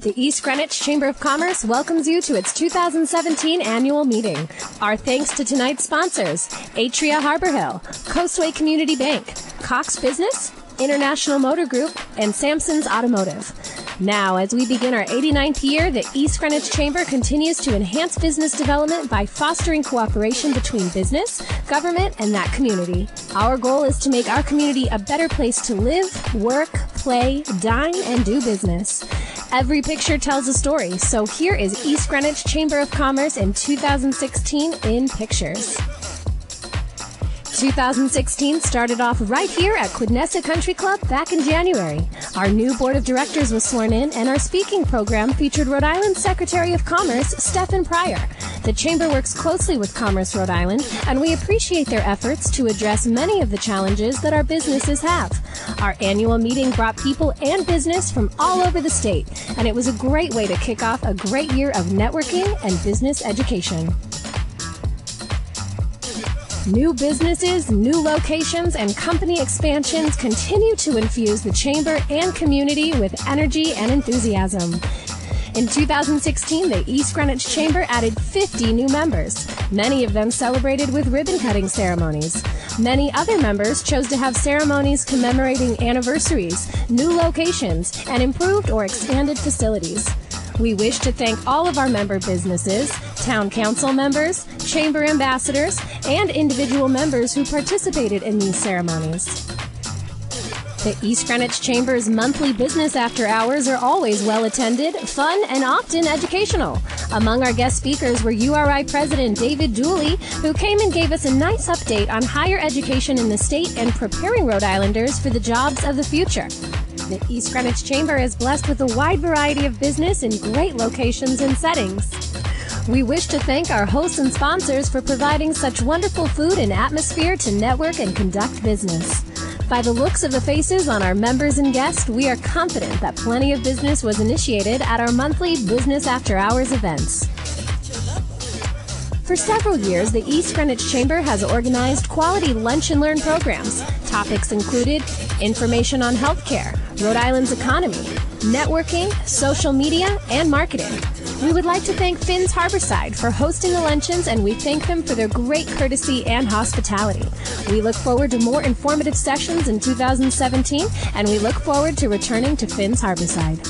The East Greenwich Chamber of Commerce welcomes you to its 2017 annual meeting. Our thanks to tonight's sponsors, Atria Harbor Hill, Coastway Community Bank, Cox Business, International Motor Group, and Samson's Automotive. Now, as we begin our 89th year, the East Greenwich Chamber continues to enhance business development by fostering cooperation between business, government, and that community. Our goal is to make our community a better place to live, work, play, dine, and do business. Every picture tells a story, so here is East Greenwich Chamber of Commerce in 2016 in pictures. 2016 started off right here at Quidnessa Country Club back in January. Our new board of directors was sworn in, and our speaking program featured Rhode Island Secretary of Commerce, Stephen Pryor. The Chamber works closely with Commerce Rhode Island, and we appreciate their efforts to address many of the challenges that our businesses have. Our annual meeting brought people and business from all over the state, and it was a great way to kick off a great year of networking and business education. New businesses, new locations, and company expansions continue to infuse the Chamber and community with energy and enthusiasm. In 2016, the East Greenwich Chamber added 50 new members. Many of them celebrated with ribbon-cutting ceremonies. Many other members chose to have ceremonies commemorating anniversaries, new locations, and improved or expanded facilities. We wish to thank all of our member businesses, town council members, chamber ambassadors, and individual members who participated in these ceremonies. The East Greenwich Chamber's monthly business after hours are always well attended, fun, and often educational. Among our guest speakers were URI President David Dooley, who came and gave us a nice update on higher education in the state and preparing Rhode Islanders for the jobs of the future. The East Greenwich Chamber is blessed with a wide variety of business in great locations and settings. We wish to thank our hosts and sponsors for providing such wonderful food and atmosphere to network and conduct business. By the looks of the faces on our members and guests, we are confident that plenty of business was initiated at our monthly Business After Hours events. For several years, the East Greenwich Chamber has organized quality lunch and learn programs. Topics included information on healthcare, Rhode Island's economy, networking, social media, and marketing. We would like to thank Finn's Harborside for hosting the luncheons, and we thank them for their great courtesy and hospitality. We look forward to more informative sessions in 2017, and we look forward to returning to Finn's Harborside.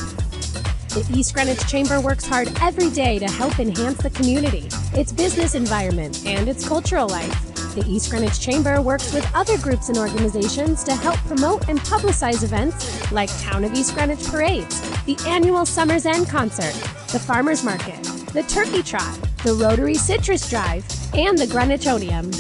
The East Greenwich Chamber works hard every day to help enhance the community, its business environment, and its cultural life. The East Greenwich Chamber works with other groups and organizations to help promote and publicize events like Town of East Greenwich parades, the annual Summer's End concert, the Farmers Market, the Turkey Trot, the Rotary Citrus Drive, and the Greenwich Odium.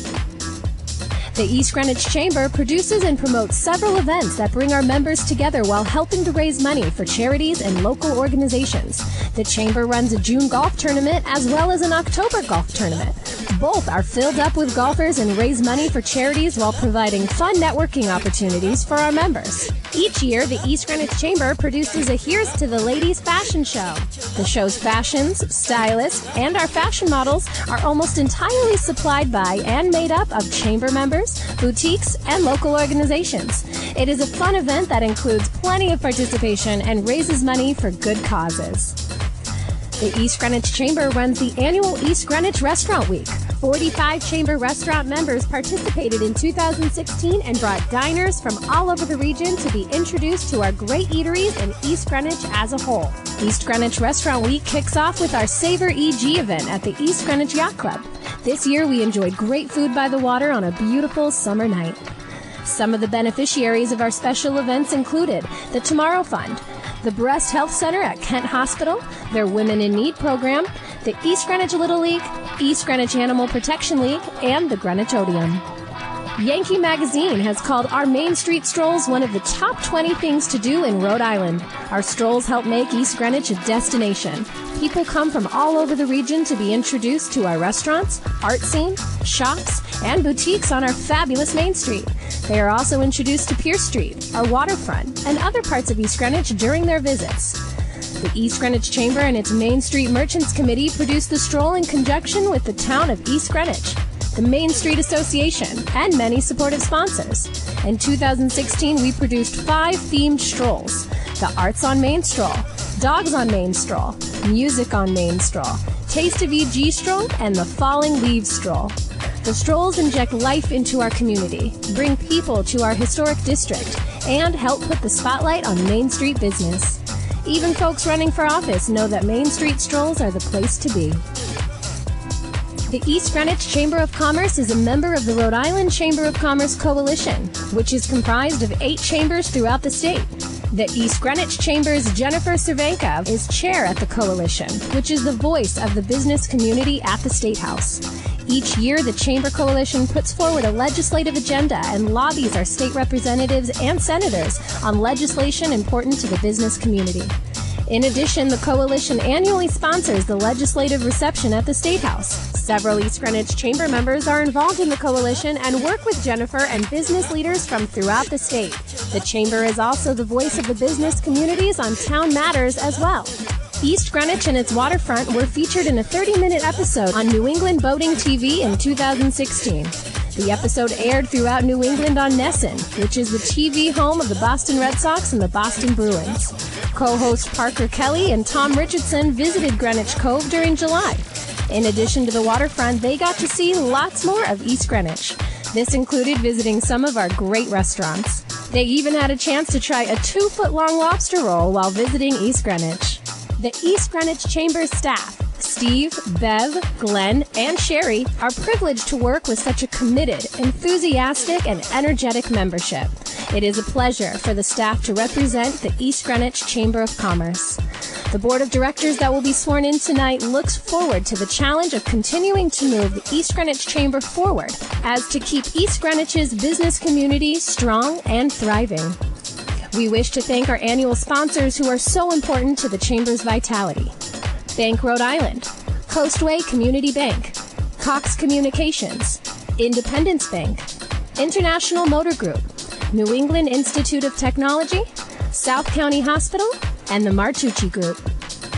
The East Greenwich Chamber produces and promotes several events that bring our members together while helping to raise money for charities and local organizations. The Chamber runs a June golf tournament as well as an October golf tournament. Both are filled up with golfers and raise money for charities while providing fun networking opportunities for our members. Each year, the East Greenwich Chamber produces a Here's to the Ladies fashion show. The show's fashions, stylists, and our fashion models are almost entirely supplied by and made up of Chamber members, boutiques, and local organizations. It is a fun event that includes plenty of participation and raises money for good causes. The East Greenwich Chamber runs the annual East Greenwich Restaurant Week. 45 Chamber restaurant members participated in 2016 and brought diners from all over the region to be introduced to our great eateries in East Greenwich as a whole. East Greenwich Restaurant Week kicks off with our Savor EG event at the East Greenwich Yacht Club. This year we enjoyed great food by the water on a beautiful summer night. Some of the beneficiaries of our special events included the Tomorrow Fund, the Breast Health Center at Kent Hospital, their Women in Need program, the East Greenwich Little League, East Greenwich Animal Protection League, and the Greenwich Odium. Yankee Magazine has called our Main Street strolls one of the top 20 things to do in Rhode Island. Our strolls help make East Greenwich a destination. People come from all over the region to be introduced to our restaurants, art scene, shops, and boutiques on our fabulous Main Street. They are also introduced to Pierce Street, our waterfront, and other parts of East Greenwich during their visits. The East Greenwich Chamber and its Main Street Merchants Committee produced the stroll in conjunction with the town of East Greenwich, the Main Street Association, and many supportive sponsors. In 2016, we produced 5 themed strolls: the Arts on Main stroll, Dogs on Main Stroll, Music on Main Stroll, Taste of EG Stroll, and the Falling Leaves Stroll. The strolls inject life into our community, bring people to our historic district, and help put the spotlight on Main Street business. Even folks running for office know that Main Street strolls are the place to be. The East Greenwich Chamber of Commerce is a member of the Rhode Island Chamber of Commerce Coalition, which is comprised of 8 chambers throughout the state. The East Greenwich Chamber's Jennifer Cervenka is chair at the coalition, which is the voice of the business community at the State House. Each year, the Chamber Coalition puts forward a legislative agenda and lobbies our state representatives and senators on legislation important to the business community. In addition, the coalition annually sponsors the legislative reception at the State House. Several East Greenwich Chamber members are involved in the coalition and work with Jennifer and business leaders from throughout the state. The Chamber is also the voice of the business communities on town matters as well. East Greenwich and its waterfront were featured in a 30-minute episode on New England Boating TV in 2016. The episode aired throughout New England on Nesson, which is the TV home of the Boston Red Sox and the Boston Bruins. Co-host Parker Kelly and Tom Richardson visited Greenwich Cove during July. In addition to the waterfront, they got to see lots more of East Greenwich. This included visiting some of our great restaurants. They even had a chance to try a 2-foot-long lobster roll while visiting East Greenwich. The East Greenwich Chamber staff, Steve, Bev, Glenn, and Sherry, are privileged to work with such a committed, enthusiastic, and energetic membership. It is a pleasure for the staff to represent the East Greenwich Chamber of Commerce. The board of directors that will be sworn in tonight looks forward to the challenge of continuing to move the East Greenwich Chamber forward as to keep East Greenwich's business community strong and thriving. We wish to thank our annual sponsors who are so important to the Chamber's vitality. Bank Rhode Island, Coastway Community Bank, Cox Communications, Independence Bank, International Motor Group, New England Institute of Technology, South County Hospital, and the Martucci Group.